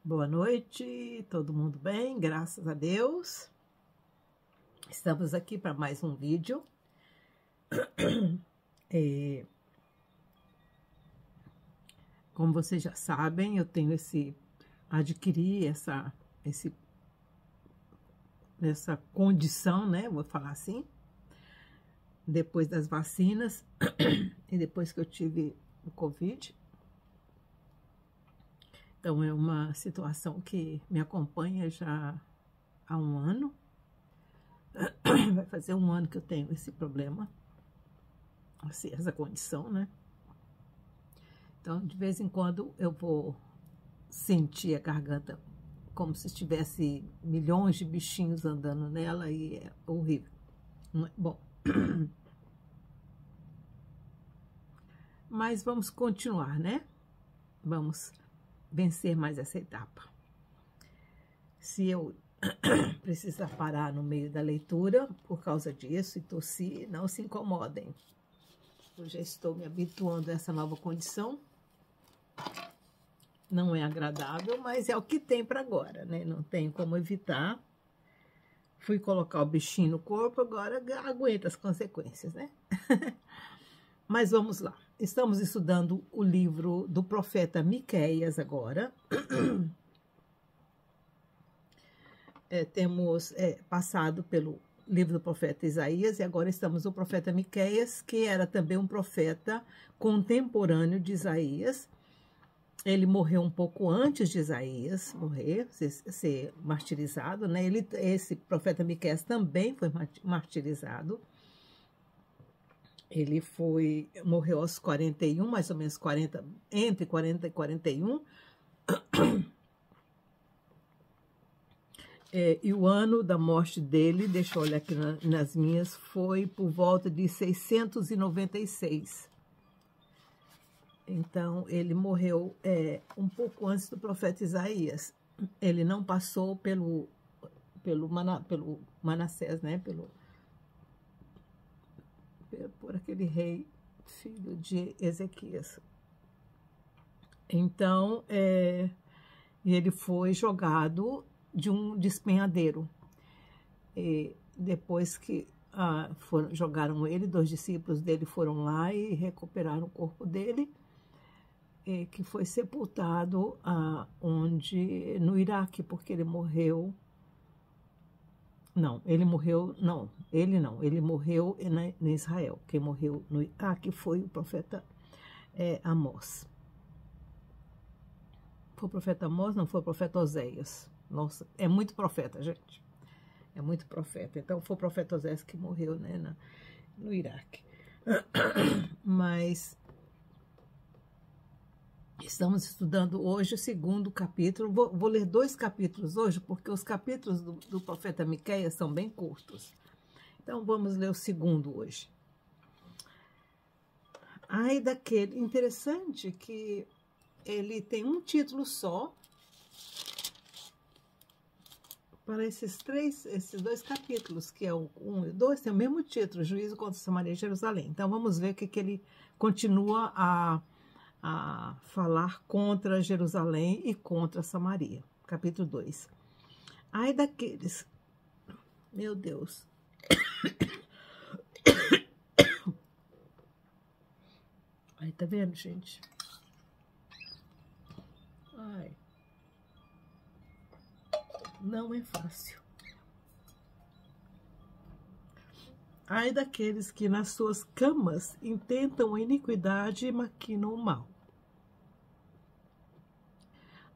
Boa noite, todo mundo bem? Graças a Deus. Estamos aqui para mais um vídeo. Como vocês já sabem, eu tenho adquiri essa condição, né? Vou falar assim, depois das vacinas e depois que eu tive o Covid. Então, é uma situação que me acompanha já há um ano. Vai fazer um ano que eu tenho esse problema, assim, essa condição, né? Então, de vez em quando, eu vou sentir a garganta como se tivesse milhões de bichinhos andando nela e é horrível. Não é bom. Mas vamos continuar, né? Vamos vencer mais essa etapa. Se eu precisar parar no meio da leitura por causa disso e tossir, não se incomodem. Eu já estou me habituando a essa nova condição. Não é agradável, mas é o que tem para agora, né? Não tenho como evitar. Fui colocar o bichinho no corpo, agora aguenta as consequências, né? Mas vamos lá. Estamos estudando o livro do profeta Miqueias agora. Temos passado pelo livro do profeta Isaías e agora estamos no profeta Miqueias, que era também um profeta contemporâneo de Isaías. Ele morreu um pouco antes de Isaías ser martirizado, né? Esse profeta Miqueias também foi martirizado. Ele morreu aos 41, mais ou menos entre 40 e 41. E o ano da morte dele, deixa eu olhar aqui nas minhas, foi por volta de 696. Então, ele morreu um pouco antes do profeta Isaías. Ele não passou pelo Manassés, né? Por aquele rei, filho de Ezequias. Então, ele foi jogado de um despenhadeiro. E depois que jogaram ele, 2 discípulos dele foram lá e recuperaram o corpo dele, que foi sepultado no Iraque, porque ele morreu. Ele morreu em Israel. Quem morreu no Iraque foi o profeta Amós. Foi o profeta Amós? Não, foi o profeta Oséias. Nossa, é muito profeta, gente. É muito profeta. Então, foi o profeta Oséias que morreu, né, no Iraque. Mas estamos estudando hoje o 2º capítulo. Vou ler 2 capítulos hoje, porque os capítulos do profeta Miqueias são bem curtos. Então, vamos ler o 2º hoje. Ai daquele... Interessante que ele tem um título só para esses 2 capítulos, que é o 1 e o 2, tem o mesmo título, Juízo contra Samaria e Jerusalém. Então, vamos ver o que ele continua a falar contra Jerusalém e contra Samaria. Capítulo 2. Ai daqueles... Meu Deus. Aí, tá vendo, gente? Ai. Não é fácil. Ai daqueles que nas suas camas intentam a iniquidade e maquinam o mal.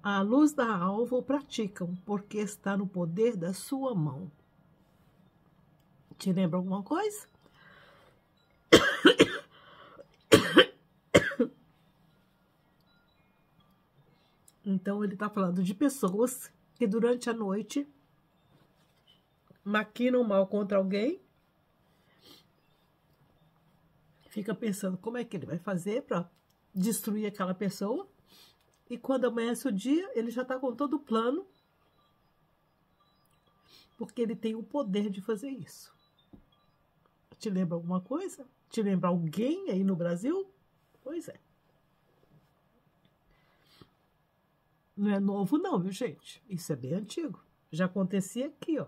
À luz da alva o praticam, porque está no poder da sua mão. Te lembra alguma coisa? Então, ele está falando de pessoas que durante a noite maquinam mal contra alguém, fica pensando como é que ele vai fazer para destruir aquela pessoa, e quando amanhece o dia, ele já está com todo o plano, porque ele tem o poder de fazer isso. Te lembra alguma coisa? Te lembra alguém aí no Brasil? Pois é. Não é novo não, viu, gente? Isso é bem antigo. Já acontecia aqui, ó.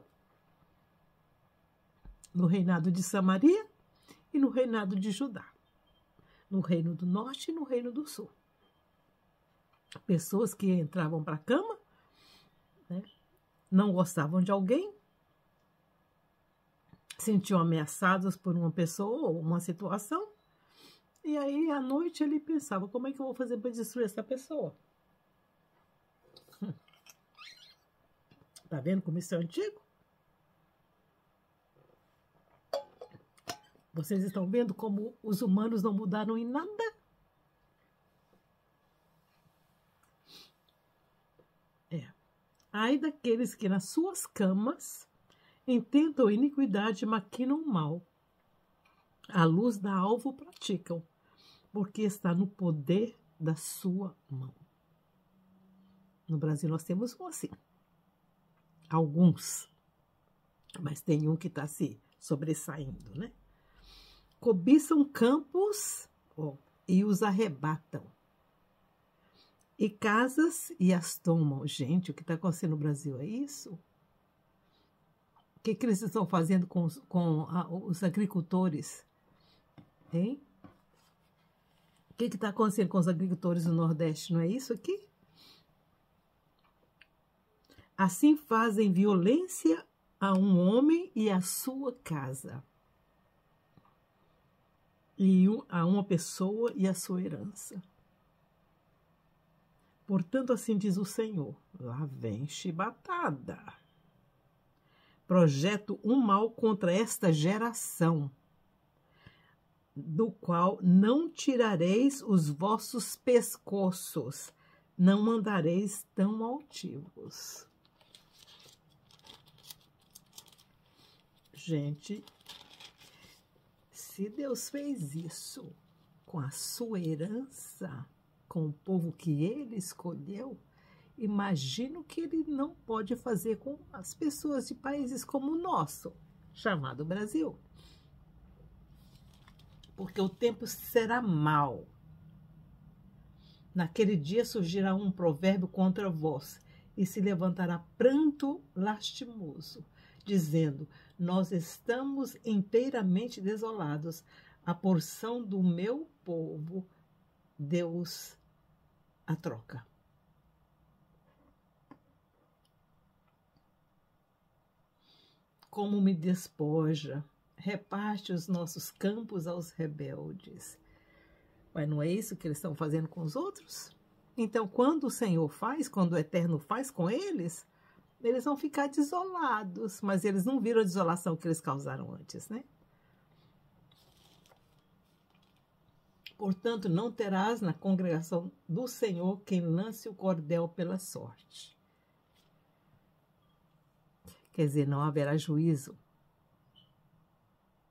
No reinado de Samaria e no reinado de Judá. No reino do norte e no reino do sul. Pessoas que entravam para a cama, né, não gostavam de alguém, sentiam ameaçados por uma pessoa ou uma situação, e aí à noite ele pensava, como é que eu vou fazer para destruir essa pessoa? Tá vendo como isso é antigo? Vocês estão vendo como os humanos não mudaram em nada? Ai daqueles que nas suas camas intentam iniquidade e maquinam o mal. À luz da alvo praticam, porque está no poder da sua mão. No Brasil nós temos um assim. Alguns. Mas tem um que está se sobressaindo, né? Cobiçam campos e os arrebatam. E casas e as tomam. Gente, o que está acontecendo no Brasil é isso? O que eles estão fazendo com os agricultores? Hein? O que está acontecendo com os agricultores do Nordeste? Não é isso aqui? Assim fazem violência a um homem e a sua casa. E a uma pessoa e a sua herança. Portanto, assim diz o Senhor, lá vem chibatada. Projeto um mal contra esta geração, do qual não tirareis os vossos pescoços, não andareis tão altivos. Gente, se Deus fez isso com a sua herança, com o povo que ele escolheu, imagino que ele não pode fazer com as pessoas de países como o nosso, chamado Brasil. Porque o tempo será mau. Naquele dia surgirá um provérbio contra vós, e se levantará pranto lastimoso, dizendo, nós estamos inteiramente desolados, a porção do meu povo, Deus a troca. Como me despoja, reparte os nossos campos aos rebeldes. Mas não é isso que eles estão fazendo com os outros? Então, quando o Senhor faz, quando o Eterno faz com eles, eles vão ficar desolados, mas eles não viram a desolação que eles causaram antes, né? Portanto, não terás na congregação do Senhor quem lance o cordel pela sorte. Quer dizer, não haverá juízo.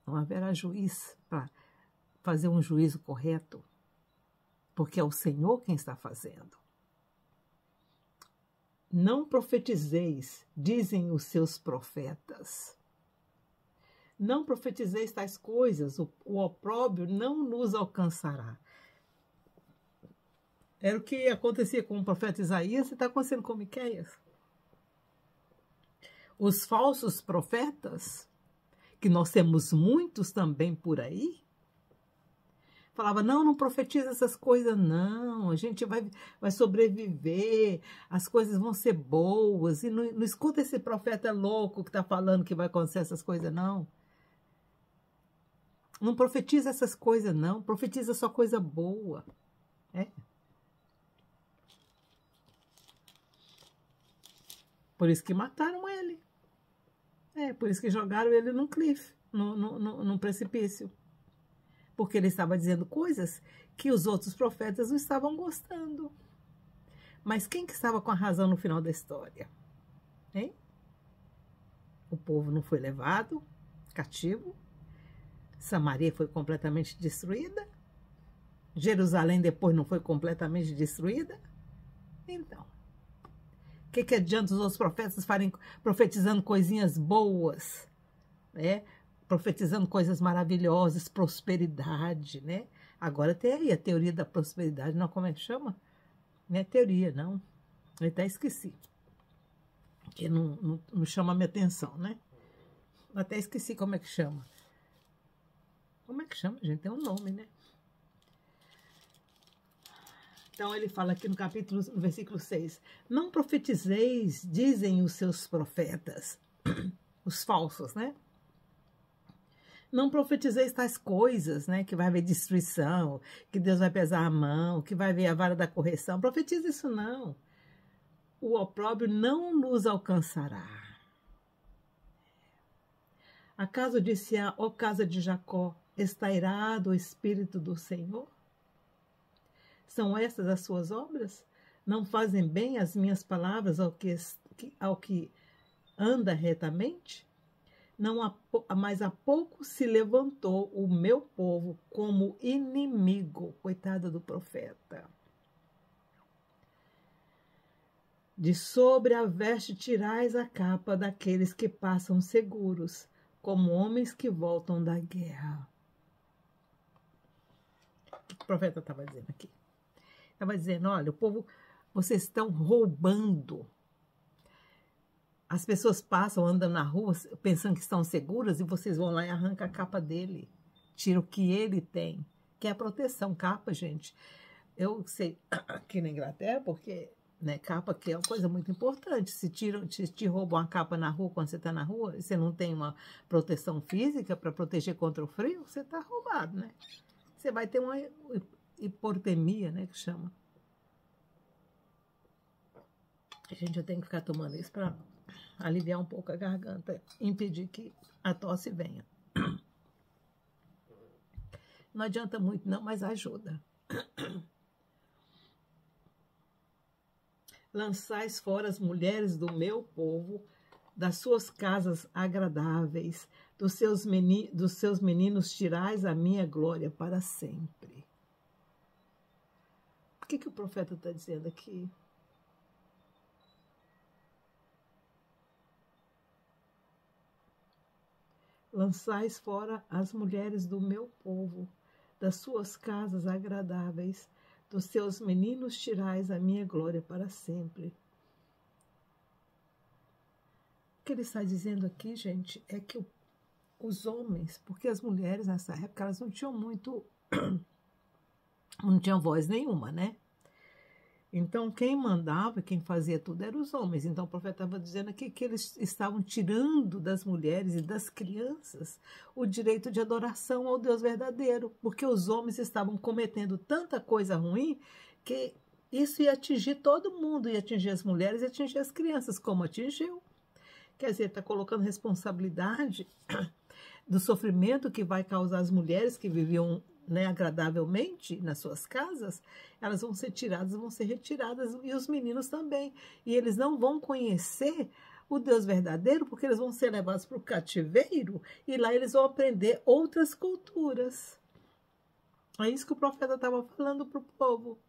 Não haverá juiz para fazer um juízo correto, porque é o Senhor quem está fazendo. Não profetizeis, dizem os seus profetas. Não profetizeis tais coisas, o opróbrio não nos alcançará. Era o que acontecia com o profeta Isaías e está acontecendo com Miqueias. Os falsos profetas, que nós temos muitos também por aí, falava, não profetiza essas coisas, não, a gente vai sobreviver, as coisas vão ser boas, e não escuta esse profeta louco que está falando que vai acontecer essas coisas, não. Não profetiza essas coisas, não, profetiza só coisa boa. Por isso que mataram ele. Por isso que jogaram ele num cliff, num precipício. Porque ele estava dizendo coisas que os outros profetas não estavam gostando. Mas quem que estava com a razão no final da história? Hein? O povo não foi levado cativo. Samaria foi completamente destruída. Jerusalém depois não foi completamente destruída. Então, o que adianta os outros profetas estarem profetizando coisinhas boas, né? Profetizando coisas maravilhosas, prosperidade, né? Agora tem aí a teoria da prosperidade, não, como é que chama? Não é teoria, não. Eu até esqueci, que não chama a minha atenção, né? Eu até esqueci como é que chama. Como é que chama, gente? Tem um nome, né? Então, ele fala aqui no versículo 6. Não profetizeis, dizem os seus profetas, os falsos, né? Não profetizeis tais coisas, né? Que vai haver destruição, que Deus vai pesar a mão, que vai haver a vara da correção. Profetiza isso não. O opróbrio não nos alcançará. Acaso disse ó casa de Jacó, está irado o Espírito do Senhor? São estas as suas obras? Não fazem bem as minhas palavras ao que anda retamente? Não mas há pouco se levantou o meu povo como inimigo. Coitada do profeta. De sobre a veste tirais a capa daqueles que passam seguros, como homens que voltam da guerra. O que o profeta estava dizendo aqui? Estava dizendo, olha, o povo, vocês estão roubando. As pessoas passam, andam na rua, pensando que estão seguras, e vocês vão lá e arrancam a capa dele. Tiram o que ele tem, que é a proteção. Capa, gente, eu sei aqui na Inglaterra, porque, né, capa que é uma coisa muito importante. Se te roubam uma capa na rua, quando você está na rua, e você não tem uma proteção física para proteger contra o frio, você está roubado, né? Você vai ter uma hipotermia, né, que chama. A gente já tem que ficar tomando isso para aliviar um pouco a garganta, impedir que a tosse venha. Não adianta muito não, mas ajuda. Lançais fora as mulheres do meu povo, das suas casas agradáveis, dos seus meninos tirais a minha glória para sempre. O que o profeta está dizendo aqui? Lançais fora as mulheres do meu povo, das suas casas agradáveis, dos seus meninos tirais a minha glória para sempre. O que ele está dizendo aqui, gente, é que os homens, porque as mulheres nessa época, elas não tinham não tinham voz nenhuma, né? Então, quem mandava, quem fazia tudo eram os homens. Então, o profeta estava dizendo aqui que eles estavam tirando das mulheres e das crianças o direito de adoração ao Deus verdadeiro, porque os homens estavam cometendo tanta coisa ruim que isso ia atingir todo mundo, ia atingir as mulheres e atingir as crianças, como atingiu. Quer dizer, está colocando responsabilidade do sofrimento que vai causar as mulheres que viviam, né, agradavelmente nas suas casas. Elas vão ser tiradas, vão ser retiradas, e os meninos também. E eles não vão conhecer o Deus verdadeiro, porque eles vão ser levados para o cativeiro, e lá eles vão aprender outras culturas. É isso que o profeta estava falando para o povo.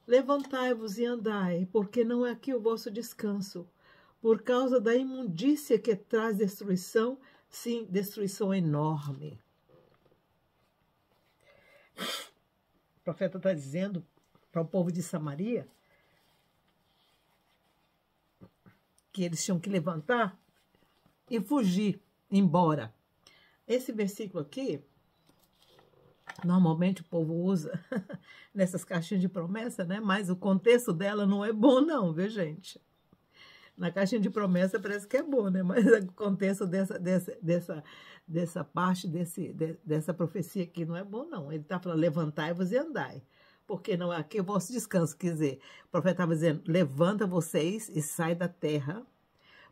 Levantai-vos e andai, porque não é aqui o vosso descanso. Por causa da imundícia que traz destruição, sim, destruição enorme. O profeta está dizendo para o povo de Samaria que eles tinham que levantar e fugir, embora. Esse versículo aqui, normalmente o povo usa nessas caixinhas de promessa, né? Mas o contexto dela não é bom não, viu, gente? Na caixinha de promessa parece que é bom, né? Mas o contexto dessa parte, dessa profecia aqui não é bom, não. Ele está falando, levantai-vos e andai, porque não é aqui o vosso descanso. Quer dizer, o profeta estava dizendo, levanta vocês e sai da terra,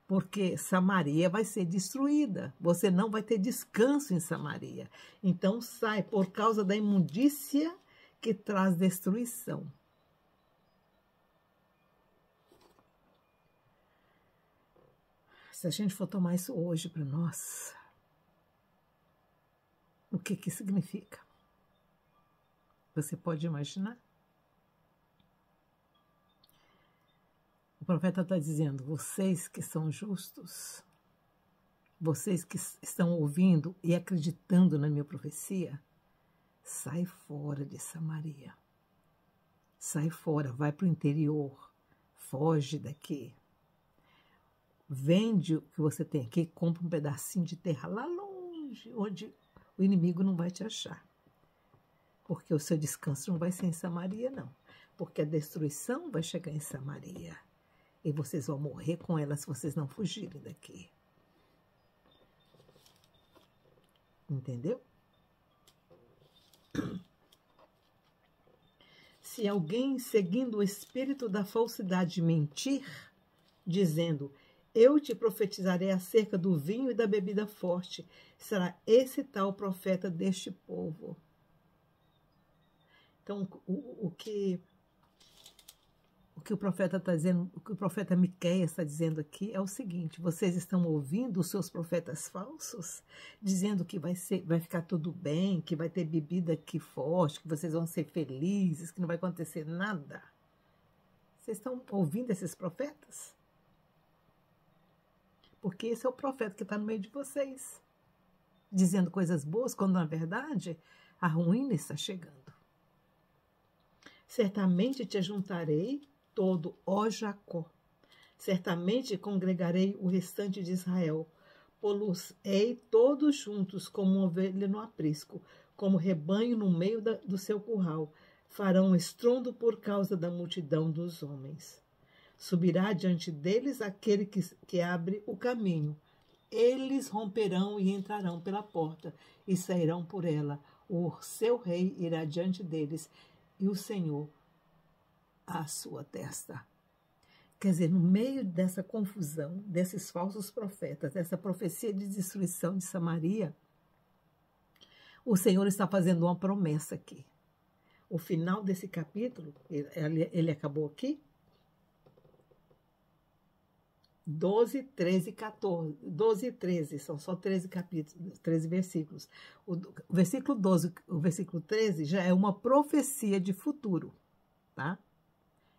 porque Samaria vai ser destruída. Você não vai ter descanso em Samaria. Então sai, por causa da imundícia que traz destruição. Se a gente for tomar isso hoje para nós, o que significa? Você pode imaginar? O profeta está dizendo, vocês que são justos, vocês que estão ouvindo e acreditando na minha profecia, sai fora de Samaria. Sai fora, vai para o interior, Foge daqui. Vende o que você tem aqui, compra um pedacinho de terra lá longe, onde o inimigo não vai te achar. Porque o seu descanso não vai ser em Samaria, não. Porque a destruição vai chegar em Samaria. E vocês vão morrer com ela se vocês não fugirem daqui. Entendeu? Se alguém, seguindo o espírito da falsidade, mentir, dizendo, eu te profetizarei acerca do vinho e da bebida forte, será esse tal profeta deste povo. Então, o que o profeta está dizendo, o que o profeta Miqueias está dizendo aqui é o seguinte: vocês estão ouvindo os seus profetas falsos, dizendo que vai ficar tudo bem, que vai ter bebida aqui forte, que vocês vão ser felizes, que não vai acontecer nada. Vocês estão ouvindo esses profetas? Porque esse é o profeta que está no meio de vocês, dizendo coisas boas, quando na verdade a ruína está chegando. Certamente te ajuntarei todo, ó Jacó. Certamente congregarei o restante de Israel. Pô-los-ei todos juntos, como uma ovelha no aprisco, como rebanho no meio do seu curral. Farão estrondo por causa da multidão dos homens. Subirá diante deles aquele que abre o caminho. Eles romperão e entrarão pela porta e sairão por ela. O seu rei irá diante deles e o Senhor à sua testa. Quer dizer, no meio dessa confusão, desses falsos profetas, dessa profecia de destruição de Samaria, o Senhor está fazendo uma promessa aqui. O final desse capítulo, ele acabou aqui, 12, 13 e 14. 12 e 13, são só 13 capítulos, 13 versículos. O versículo 12, o versículo 13 já é uma profecia de futuro, tá?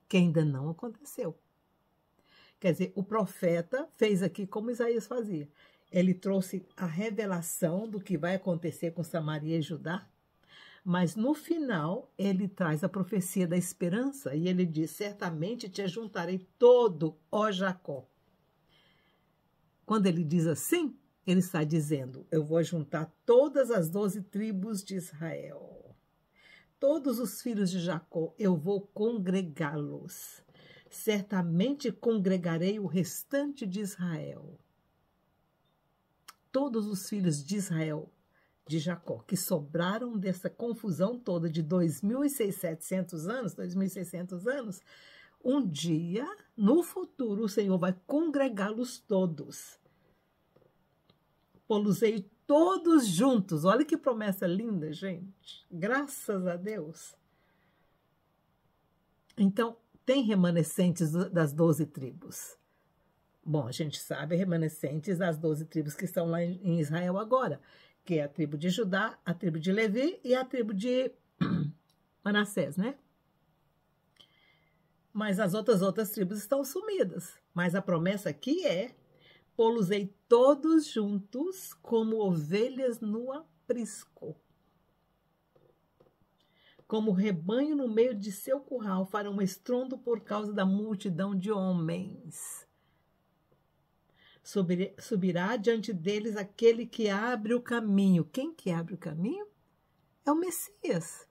Que ainda não aconteceu. Quer dizer, o profeta fez aqui como Isaías fazia. Ele trouxe a revelação do que vai acontecer com Samaria e Judá, mas no final ele traz a profecia da esperança e ele diz, certamente te ajuntarei todo, ó Jacó. Quando ele diz assim, ele está dizendo, eu vou juntar todas as 12 tribos de Israel. Todos os filhos de Jacó, eu vou congregá-los. Certamente congregarei o restante de Israel. Todos os filhos de Israel, de Jacó, que sobraram dessa confusão toda de 2.600 anos, um dia, no futuro, o Senhor vai congregá-los todos. Pô-los-ei todos juntos. Olha que promessa linda, gente. Graças a Deus. Então, tem remanescentes das 12 tribos. Bom, a gente sabe remanescentes das 12 tribos que estão lá em Israel agora, que é a tribo de Judá, a tribo de Levi e a tribo de Manassés, né? Mas as outras tribos estão sumidas. Mas a promessa aqui é, pô-los-ei todos juntos como ovelhas no aprisco. Como rebanho no meio de seu curral, farão estrondo por causa da multidão de homens. Subirá diante deles aquele que abre o caminho. Quem que abre o caminho? É o Messias.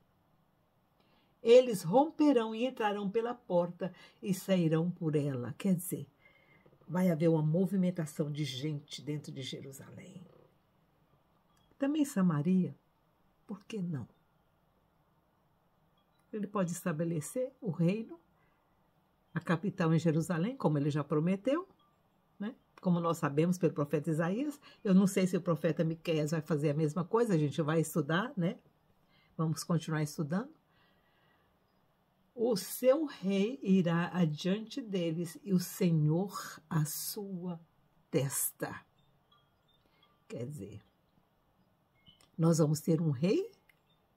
Eles romperão e entrarão pela porta e sairão por ela. Quer dizer, vai haver uma movimentação de gente dentro de Jerusalém. Também Samaria, por que não? Ele pode estabelecer o reino, a capital em Jerusalém, como ele já prometeu, né? Como nós sabemos pelo profeta Isaías. Eu não sei se o profeta Miqueias vai fazer a mesma coisa, a gente vai estudar, né? Vamos continuar estudando. O seu rei irá adiante deles e o Senhor à sua testa. Quer dizer, nós vamos ter um rei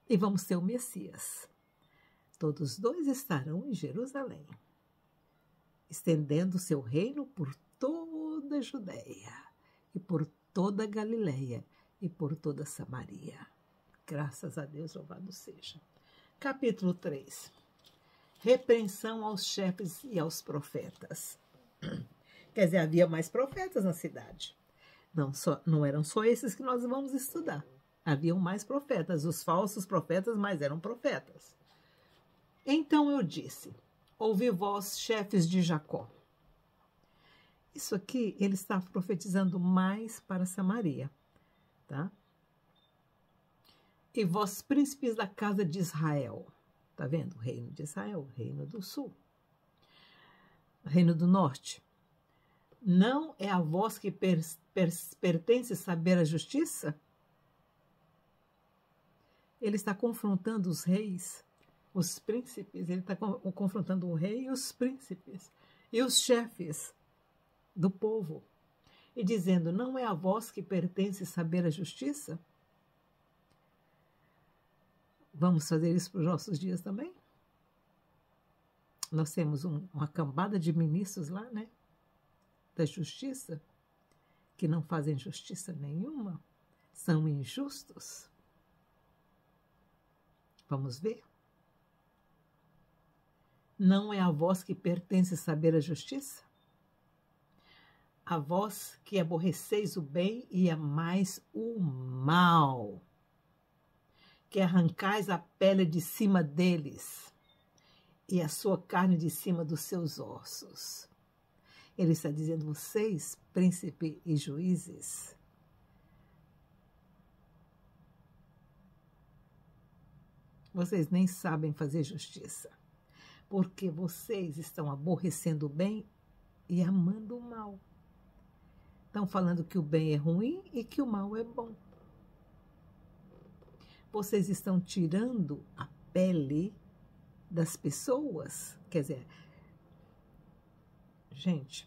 e vamos ter o Messias. Todos dois estarão em Jerusalém, estendendo seu reino por toda a Judéia e por toda a Galileia e por toda a Samaria. Graças a Deus, louvado seja. Capítulo 3. repreensão aos chefes e aos profetas. Quer dizer, havia mais profetas na cidade. Não eram só esses que nós vamos estudar. Haviam mais profetas, os falsos profetas, mas eram profetas. Então eu disse, ouvi vós, chefes de Jacó. Isso aqui, ele está profetizando mais para Samaria, tá? E vós, príncipes da casa de Israel. Tá vendo? O reino de Israel, o reino do sul. O reino do norte. Não é a vós que pertence saber a justiça? Ele está confrontando os reis, os príncipes, ele está confrontando o rei e os príncipes, e os chefes do povo, e dizendo, não é a vós que pertence saber a justiça? Vamos fazer isso para os nossos dias também? Nós temos uma cambada de ministros lá, né? Da justiça, que não fazem justiça nenhuma, são injustos. Vamos ver? Não é a vós que pertence saber a justiça? A vós que aborreceis o bem e amais o mal, que arrancais a pele de cima deles e a sua carne de cima dos seus ossos. Ele está dizendo, vocês, príncipe e juízes, vocês nem sabem fazer justiça, porque vocês estão aborrecendo o bem e amando o mal. Estão falando que o bem é ruim e que o mal é bom. Vocês estão tirando a pele das pessoas. Quer dizer, gente,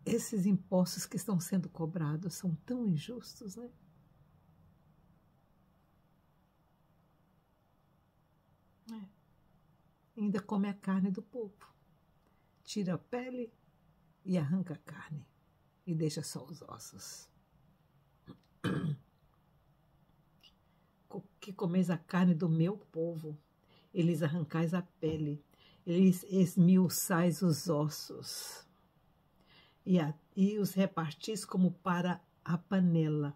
esses impostos que estão sendo cobrados são tão injustos, né? Ainda come a carne do povo. Tira a pele e arranca a carne. E deixa só os ossos. Que comeis a carne do meu povo. Eles arrancais a pele. Eles esmiuçais os ossos. E os repartis como para a panela.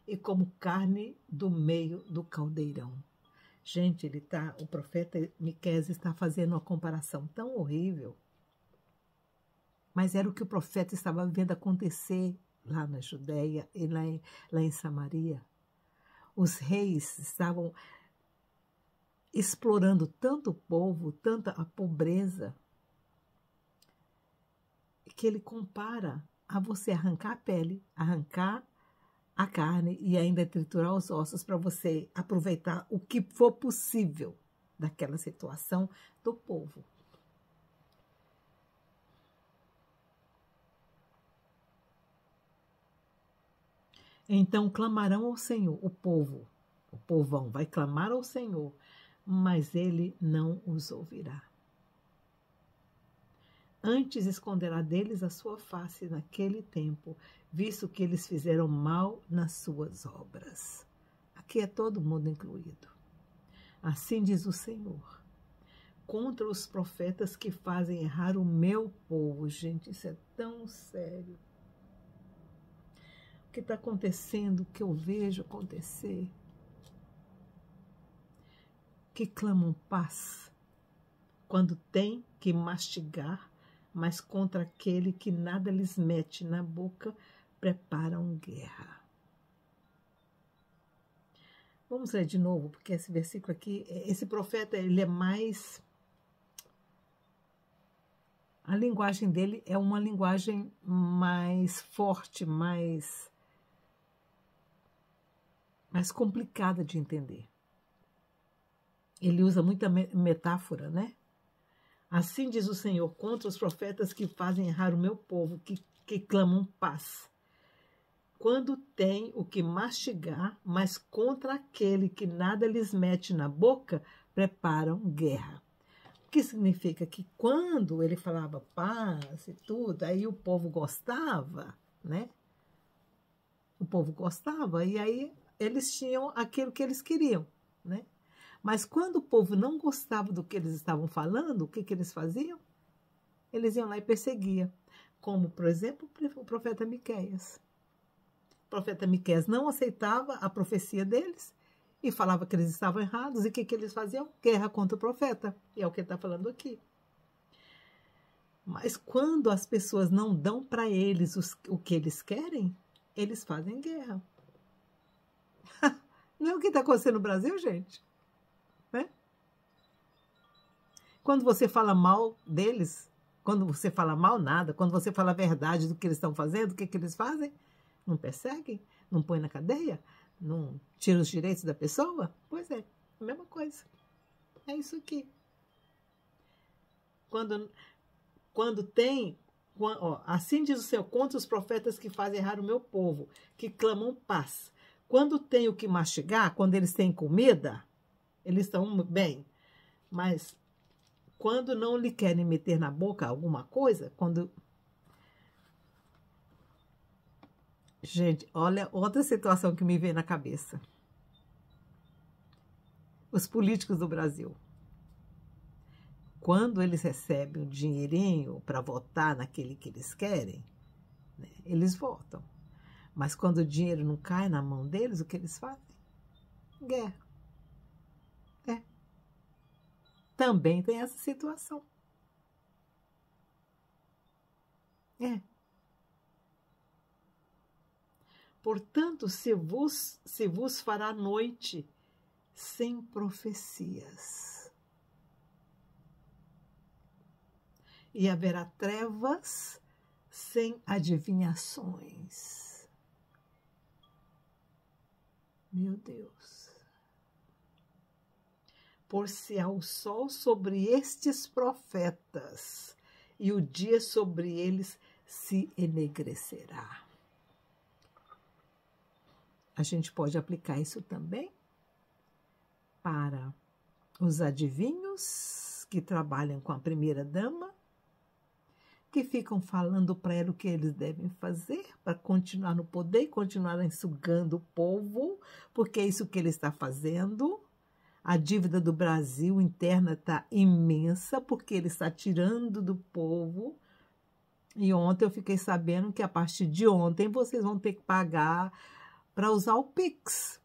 E como carne do meio do caldeirão. Gente, o profeta Miqueias está fazendo uma comparação tão horrível, mas era o que o profeta estava vendo acontecer lá na Judéia e lá em Samaria. Os reis estavam explorando tanto o povo, tanta a pobreza, que ele compara a você arrancar a pele, arrancar a carne e ainda triturar os ossos para você aproveitar o que for possível daquela situação do povo. Então clamarão ao Senhor, o povão vai clamar ao Senhor, mas ele não os ouvirá. Antes esconderá deles a sua face naquele tempo, visto que eles fizeram mal nas suas obras. Aqui é todo mundo incluído. Assim diz o Senhor, contra os profetas que fazem errar o meu povo. Gente, isso é tão sério. O que está acontecendo, o que eu vejo acontecer, que clamam paz, quando tem que mastigar, mas contra aquele que nada lhes mete na boca, preparam guerra. Vamos ler de novo, porque esse versículo aqui, esse profeta, ele é mais... A linguagem dele é uma linguagem mais forte, mais complicada de entender. Ele usa muita metáfora, né? Assim diz o Senhor, contra os profetas que fazem errar o meu povo, que clamam paz. Quando tem o que mastigar, mas contra aquele que nada lhes mete na boca, preparam guerra. O que significa que quando ele falava paz e tudo, aí o povo gostava, né? O povo gostava, e aí eles tinham aquilo que eles queriam, né? Mas quando o povo não gostava do que eles estavam falando, o que eles faziam? Eles iam lá e perseguiam. Como, por exemplo, o profeta Miqueias. O profeta Miqueias não aceitava a profecia deles e falava que eles estavam errados. E o que eles faziam? Guerra contra o profeta. E é o que ele está falando aqui. Mas quando as pessoas não dão para eles o que eles querem, eles fazem guerra. Não é o que está acontecendo no Brasil, gente? Né? Quando você fala mal deles, quando você fala mal nada, quando você fala a verdade do que eles estão fazendo, o que eles fazem? Não perseguem? Não põem na cadeia? Não tiram os direitos da pessoa? Pois é, a mesma coisa. É isso aqui. Quando tem, ó, assim diz o Senhor, contra os profetas que fazem errar o meu povo, que clamam paz. Quando tem o que mastigar, quando eles têm comida, eles estão bem. Mas quando não lhe querem meter na boca alguma coisa, quando... Gente, olha outra situação que me veio na cabeça. Os políticos do Brasil. Quando eles recebem um dinheirinho para votar naquele que eles querem, né, eles votam. Mas quando o dinheiro não cai na mão deles, o que eles fazem? Guerra. É. Também tem essa situação. É. Portanto, se vos fará noite sem profecias, e haverá trevas sem adivinhações. Meu Deus. Por-se-á o sol sobre estes profetas, e o dia sobre eles se enegrecerá. A gente pode aplicar isso também para os adivinhos que trabalham com a primeira-dama, que ficam falando para ela o que eles devem fazer para continuar no poder e continuar sugando o povo, porque é isso que ele está fazendo. A dívida do Brasil interna está imensa, porque ele está tirando do povo. E ontem eu fiquei sabendo que a partir de ontem vocês vão ter que pagar para usar o Pix.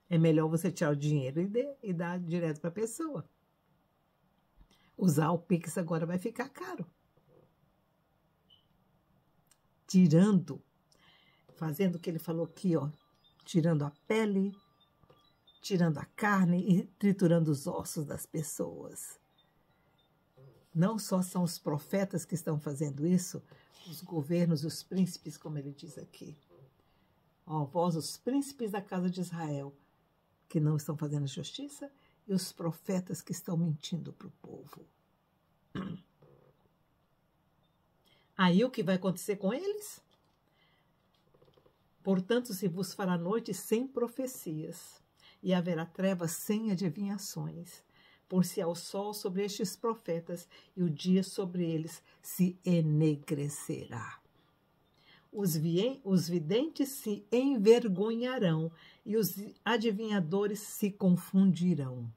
É melhor você tirar o dinheiro e dar direto para a pessoa. Usar o Pix agora vai ficar caro. Tirando, fazendo o que ele falou aqui, ó, tirando a pele, tirando a carne e triturando os ossos das pessoas. Não só são os profetas que estão fazendo isso, os governos, os príncipes, como ele diz aqui. Ó, vós, os príncipes da casa de Israel, que não estão fazendo justiça, e os profetas que estão mentindo para o povo. Aí o que vai acontecer com eles? Portanto, se vos fará noite sem profecias, e haverá trevas sem adivinhações, por-se-á o sol sobre estes profetas, e o dia sobre eles se enegrecerá. Os videntes se envergonharão, e os adivinhadores se confundirão.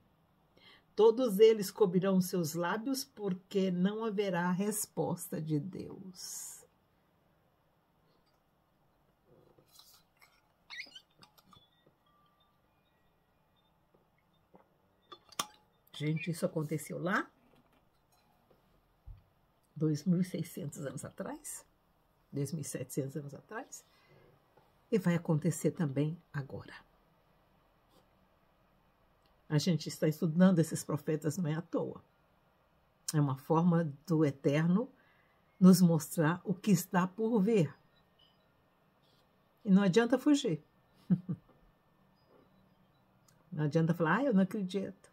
Todos eles cobrirão seus lábios, porque não haverá resposta de Deus. Gente, isso aconteceu lá 2.600 anos atrás, 2.700 anos atrás, e vai acontecer também agora. A gente está estudando esses profetas não é à toa. É uma forma do Eterno nos mostrar o que está por vir. E não adianta fugir. Não adianta falar, eu não acredito.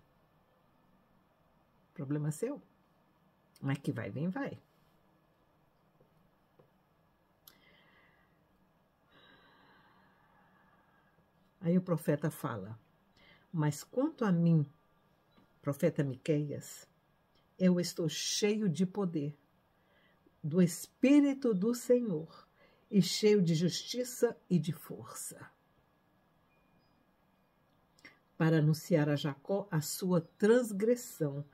O problema é seu. Mas que vai vir, vai. Aí o profeta fala, mas quanto a mim, profeta Miqueias, eu estou cheio de poder, do Espírito do Senhor, e cheio de justiça e de força, para anunciar a Jacó a sua transgressão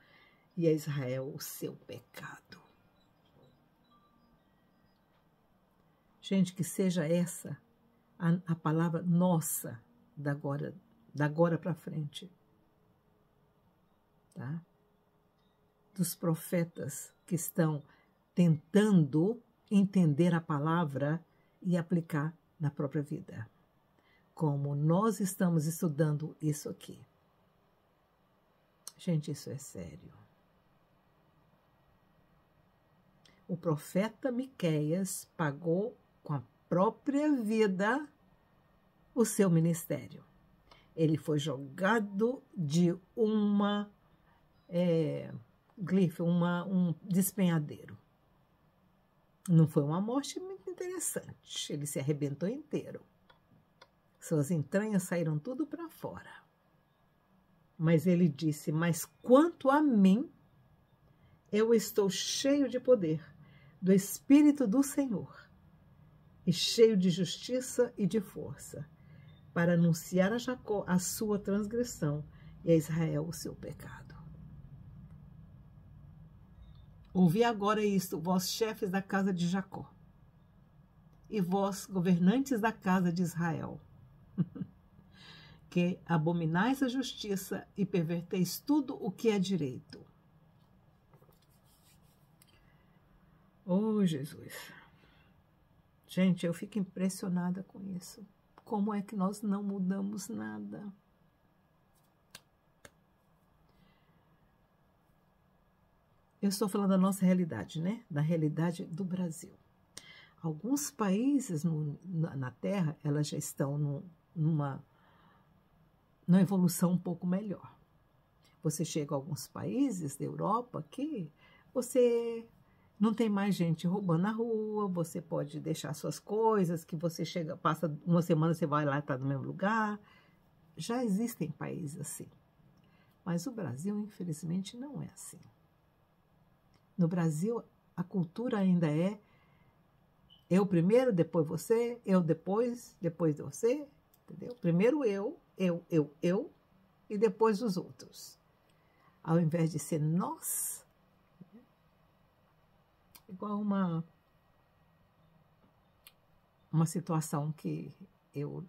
e a Israel o seu pecado. Gente, que seja essa a palavra nossa da agora para frente, tá? Dos profetas que estão tentando entender a palavra e aplicar na própria vida, como nós estamos estudando isso aqui. Gente, isso é sério. O profeta Miqueias pagou com a própria vida o seu ministério. Ele foi jogado de uma um despenhadeiro. Não foi uma morte muito interessante. Ele se arrebentou inteiro. Suas entranhas saíram tudo para fora. Mas ele disse: mas quanto a mim, eu estou cheio de poder do Espírito do Senhor e cheio de justiça e de força, para anunciar a Jacó a sua transgressão e a Israel o seu pecado. Ouvi agora isto, vós chefes da casa de Jacó, e vós governantes da casa de Israel, que abominais a justiça e perverteis tudo o que é direito. Oh, Jesus! Gente, eu fico impressionada com isso. Como é que nós não mudamos nada? Eu estou falando da nossa realidade, né? Da realidade do Brasil. Alguns países na Terra, elas já estão numa evolução um pouco melhor. Você chega a alguns países da Europa que você não tem mais gente roubando na rua, você pode deixar suas coisas, que você chega, passa uma semana, você vai lá e está no mesmo lugar. Já existem países assim. Mas o Brasil, infelizmente, não é assim. No Brasil, a cultura ainda é eu primeiro, depois você, eu depois você, entendeu? Primeiro eu, e depois os outros. Ao invés de ser nós, igual uma situação que eu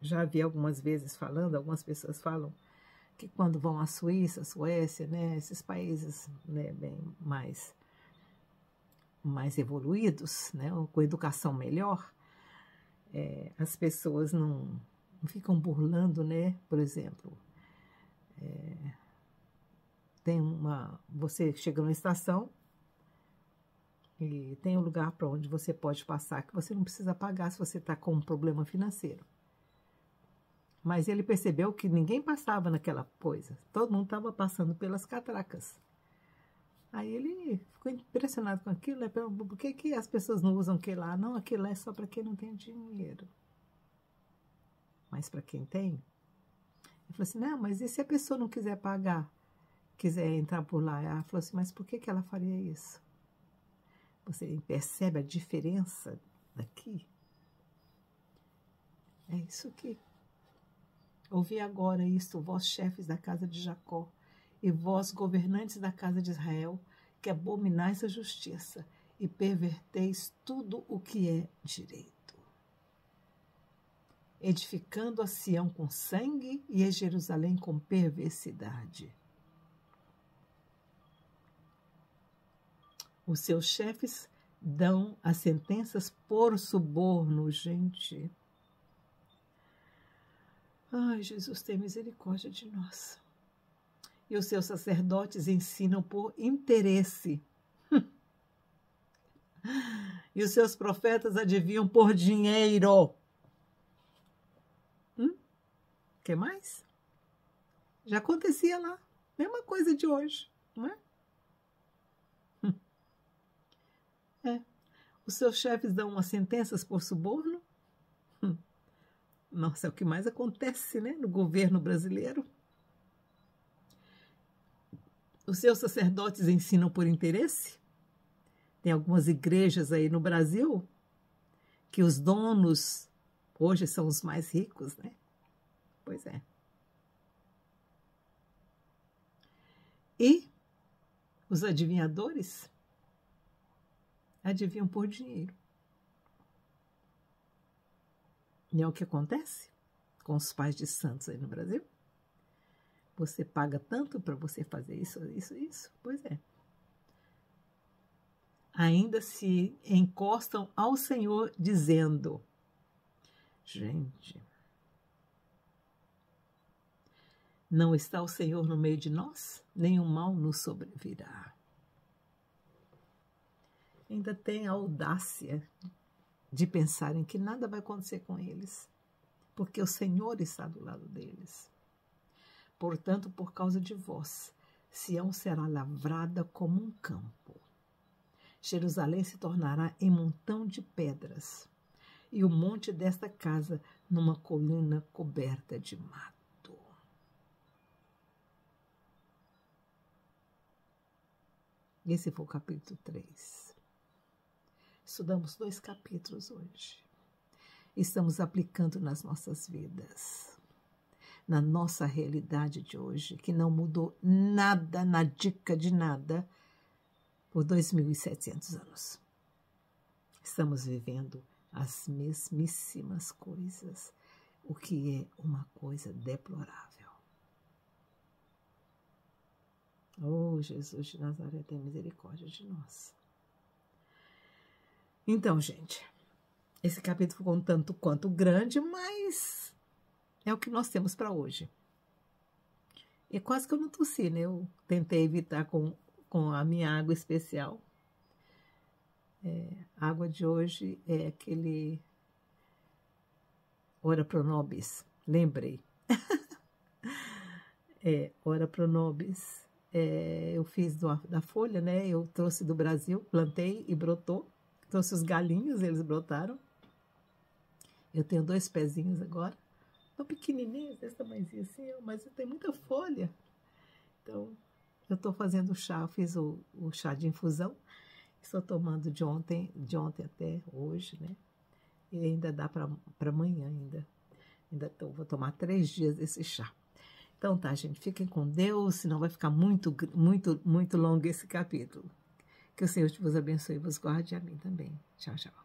já vi algumas vezes falando, algumas pessoas falam que quando vão à Suíça, à Suécia, né, esses países, né, bem mais evoluídos, né, com educação melhor, as pessoas não ficam burlando, né? Por exemplo, você chega numa estação e tem um lugar para onde você pode passar que você não precisa pagar se você está com um problema financeiro. Mas ele percebeu que ninguém passava naquela coisa. Todo mundo estava passando pelas catracas. Aí ele ficou impressionado com aquilo, né? Por que as pessoas não usam aquilo lá? Não, aquilo lá é só para quem não tem dinheiro. Mas para quem tem? Ele falou assim, não, mas e se a pessoa não quiser pagar, quiser entrar por lá? Ela falou assim, mas por que ela faria isso? Você percebe a diferença daqui? É isso aqui. Ouvi agora isto, vós chefes da casa de Jacó, e vós governantes da casa de Israel, que abominais a justiça e perverteis tudo o que é direito, edificando a Sião com sangue e a Jerusalém com perversidade. Os seus chefes dão as sentenças por suborno, gente. Ai, Jesus, tem misericórdia de nós. E os seus sacerdotes ensinam por interesse. E os seus profetas adivinham por dinheiro. Que mais? Já acontecia lá. Mesma coisa de hoje, não é? Os seus chefes dão as sentenças por suborno. Nossa, é o que mais acontece, né, no governo brasileiro. Os seus sacerdotes ensinam por interesse. Tem algumas igrejas aí no Brasil que os donos hoje são os mais ricos, né? Pois é. E os adivinhadores adivinham por dinheiro. E é o que acontece com os pais de santos aí no Brasil. Você paga tanto para você fazer isso, isso, isso. Pois é. Ainda se encostam ao Senhor dizendo: gente, não está o Senhor no meio de nós? Nenhum mal nos sobrevirá. Ainda tem a audácia de pensarem que nada vai acontecer com eles, porque o Senhor está do lado deles. Portanto, por causa de vós, Sião será lavrada como um campo. Jerusalém se tornará em montão de pedras, e o monte desta casa numa colina coberta de mato. Esse foi o capítulo 3. Estudamos 2 capítulos hoje. Estamos aplicando nas nossas vidas, na nossa realidade de hoje, que não mudou nada, na dica de nada, por 2.700 anos. Estamos vivendo as mesmíssimas coisas, o que é uma coisa deplorável. Oh, Jesus de Nazaré, tem misericórdia de nós. Então, gente, esse capítulo ficou um tanto quanto grande, mas é o que nós temos para hoje. E quase que eu não tossi, né? Eu tentei evitar com a minha água especial. A água de hoje é aquele Ora Pro Nobis, lembrei. Ora Pro Nobis. Eu fiz da folha, né? Eu trouxe do Brasil, plantei e brotou. Trouxe os galinhos, eles brotaram. Eu tenho 2 pezinhos agora. Tão pequenininhos, desse tamanhozinho assim, mas tem muita folha. Então, eu estou fazendo chá, eu fiz o chá de infusão. Estou tomando de ontem até hoje, né? E ainda dá para amanhã ainda. Vou tomar 3 dias desse chá. Então tá, gente, fiquem com Deus, senão vai ficar muito, muito, muito longo esse capítulo. Que o Senhor vos abençoe e vos guarde, a mim também. Tchau, tchau.